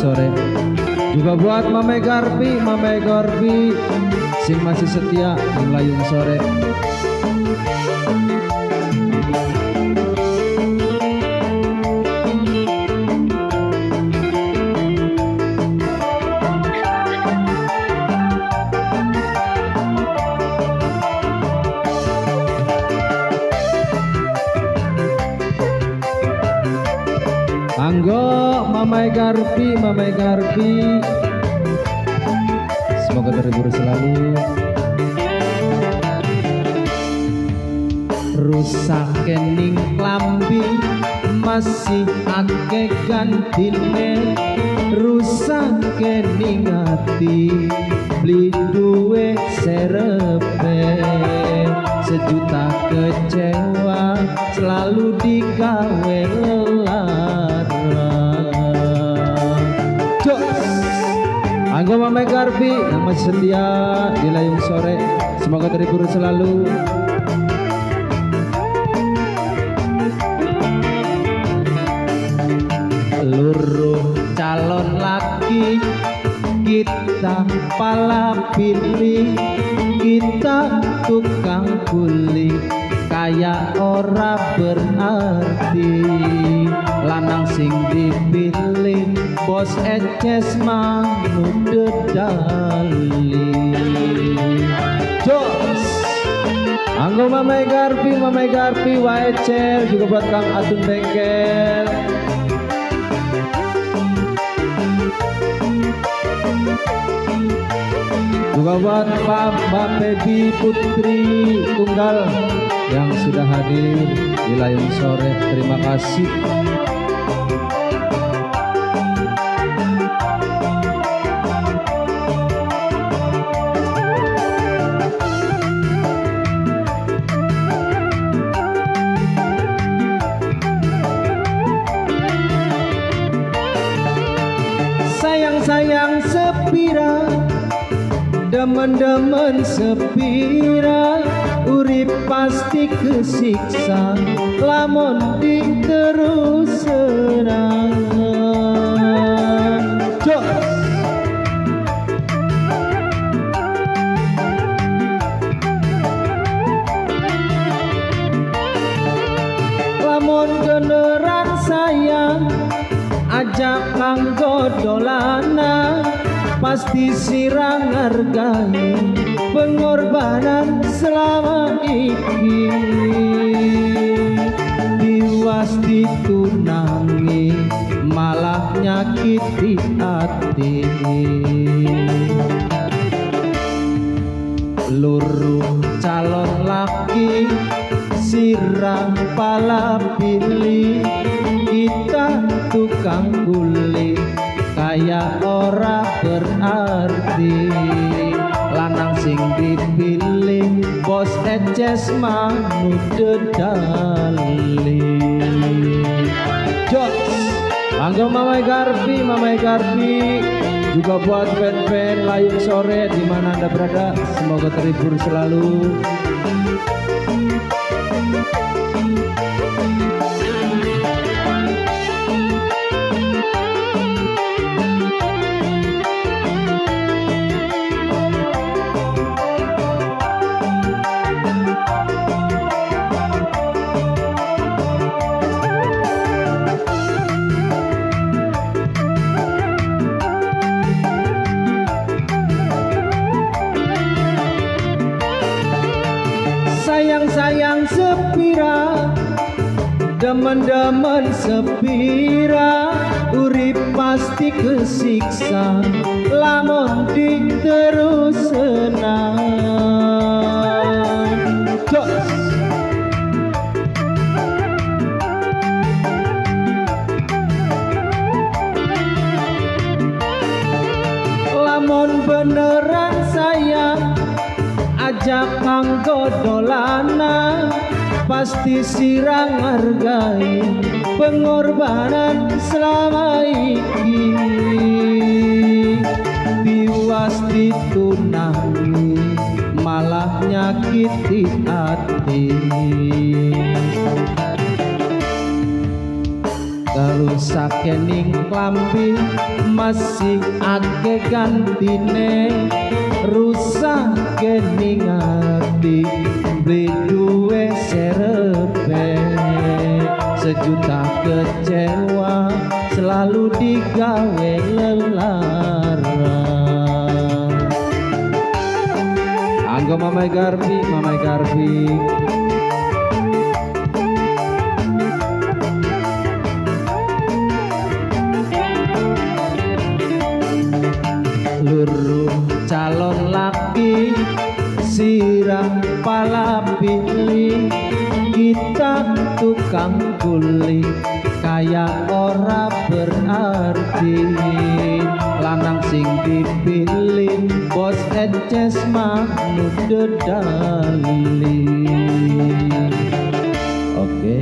Sore. Juga buat Mame Garpi sing masih setia di Layung Sore. Anggo Mame Garpi semoga terhibur selalu. Rusak kening klambi masih ake gantine, rusak kening hati beli duwe serepe, sejuta kecewa selalu digawe lelara. Anggo Mame Garpi yang masih setia di Layung Sore, semoga terhibur selalu. Luruh calon laki kita pala pilih, kita tukang kuli kayak ora berarti. Lanang sing dipilih bos eces manu dedali. Jos Anggo Mame Garpi waecer juga buat Kang Atun Bengkel. Juga buat Mbak Baby Putri Tunggal yang sudah hadir di Layung Sore, terima kasih. Sayang sepira, demen sepira, urip pasti kesiksa lamun diterus senang. Lamun beneran sayang ajak kanggo dolana, pasti sirang hargai pengorbanan selama iki. Diwas ditunangi malah nyakiti hati. Luruh calon laki sirang pala pilih, kita tukang kuli kayak ora berarti. Lanang sing dipilih bos eces manu dedali. Jos Anggo Mame Garpi juga buat fan-fan Layung Sore di mana Anda berada, semoga terhibur selalu. Sayang sepira, demen sepira, urip pasti kesiksa lamun diterus senang. Lamun beneran sayang ajak kanggo dolana, pasti sirang hargai pengorbanan selama iki. Diwas ditunangi malah nyakiti hati. Kalau sakening klambi masih ake gantine rusak kening ati beli duwe serepe sejuta kecewa selalu digawe lelarang. Anggo Mamai Garbi, Mamai Garbi. Luru calon laki sirang pala pilih kita tukang kuli kayak ora berarti lanang sing dipilih bos ences mah nu dedali. Oke.